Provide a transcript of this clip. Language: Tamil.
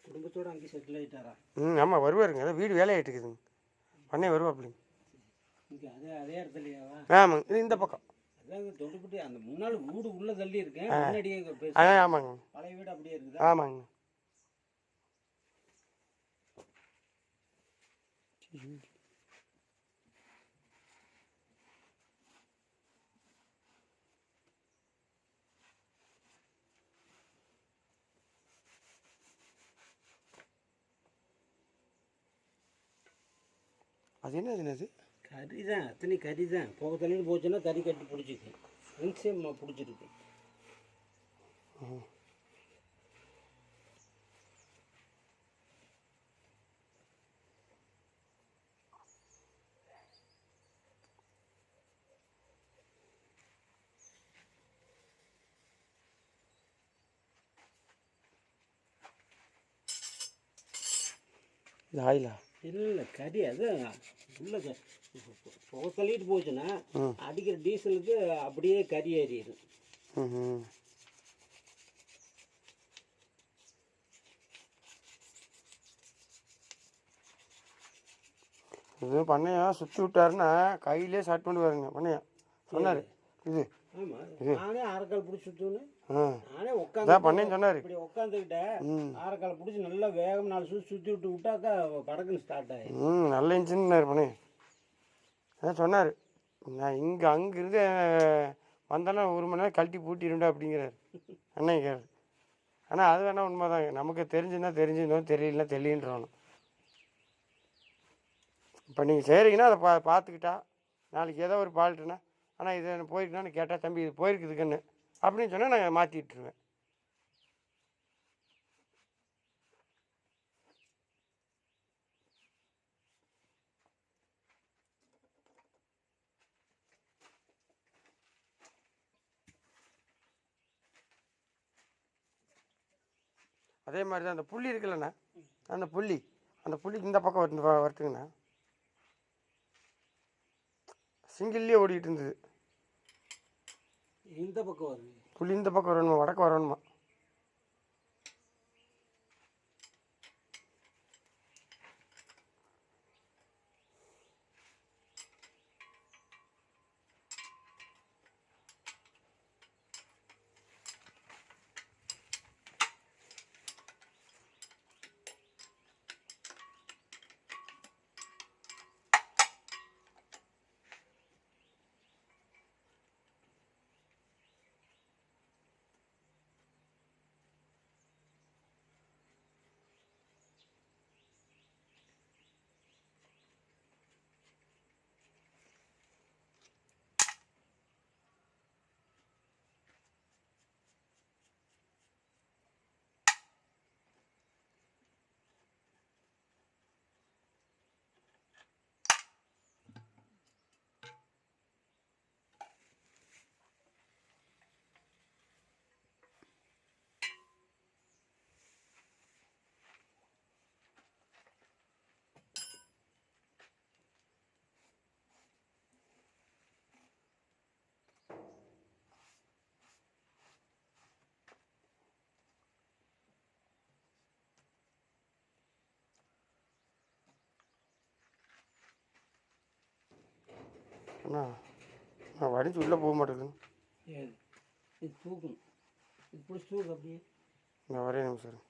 குடும்பத்தோடு அங்கே செட்டில் ஆகிட்டாரா? ஆமாம் வருவாருங்க. அதான் வீடு வேலையாகிட்டு இருக்குதுங்க. பண்ணே வருவாப்பிள்ளைங்க. இங்கே அதே இடத்துலையாவா? ஆமாங்க. இந்த பக்கம் அதாவது தொண்டுபட்டி அந்த முன்னாள் வீடு உள்ளே தள்ளி இருக்கேன். முன்னாடியே ஆமாங்க. பழைய வீடு அப்படியே இருக்குது. ஆமாங்க. அது என்னது? கறி தான், அத்தனை கறி தான். போக தள்ளிட்டு போச்சுன்னா கறி கட்டி பிடிச்சிக்கு. ஃப்ரெண்ட்ஸே பிடிச்சிருக்கு. இது ஆயிலா? இல்லை கறி அது உள்ள புகை தள்ளிட்டு போச்சுன்னா அடிக்கிற டீசலுக்கு அப்படியே கறி ஏறிடுது. இது பண்ணையா சுற்றி விட்டாருன்னா கையிலே ஸ்டார்ட் பண்ணி வருங்க பண்ணையா சொன்னார். இது ஆமாம், நானே அரைக்கால் பிடிச்சி சுற்றுன்னு நானே பண்ணேன்னு சொன்னார். இப்படி உட்காந்துக்கிட்டேன், அரைக்கால் பிடிச்சி நல்லா வேகம் 4 சுற்றி விட்டு விட்டாக்கா படக்குன்னு ஸ்டார்ட் ஆகிடும். நல்ல இன்ஜின்னாரு பண்ணையா. அதான் சொன்னார். நான் அங்கேருந்து வந்தேன்னா 1 மணி நேரம் கழட்டி பூட்டிடுண்டா அப்படிங்கிறார் அன்னைக்கார். ஆனால் அது வேணால் உண்மை தாங்க. நமக்கு தெரிஞ்சிருந்தோம் தெரியலன்னா தெரியன்றோம். இப்போ நீங்கள் செய்கிறீங்கன்னா அதை பார்த்துக்கிட்டா நாளைக்கு ஏதோ ஒரு ஃபால்ட்டுனா, ஆனால் இது எனக்கு போயிருக்குன்னு கேட்டால் தம்பி இது போயிருக்குதுக்குன்னு அப்படின்னு சொன்னால் நான் மாற்றி விட்டுருவேன். அதே மாதிரி தான் அந்த புள்ளி இருக்குல்லண்ணா, அந்த புள்ளிக்கு இந்த பக்கம் வரட்டுங்கண்ணா. சிங்கிள்லேயே ஓடிக்கிட்டு இருந்தது. இந்த பக்கம் வருது புள்ளி, இந்த பக்கம் வரணுமா, வடக்கு வரணுமா? அண்ணா நான் வடிச்சு உள்ளே போக மாட்டேங்குது. இது தூக்கணும், இது பிடிச்சி தூக்கு அப்படியே. நான் ஒரே நிமிஷம்.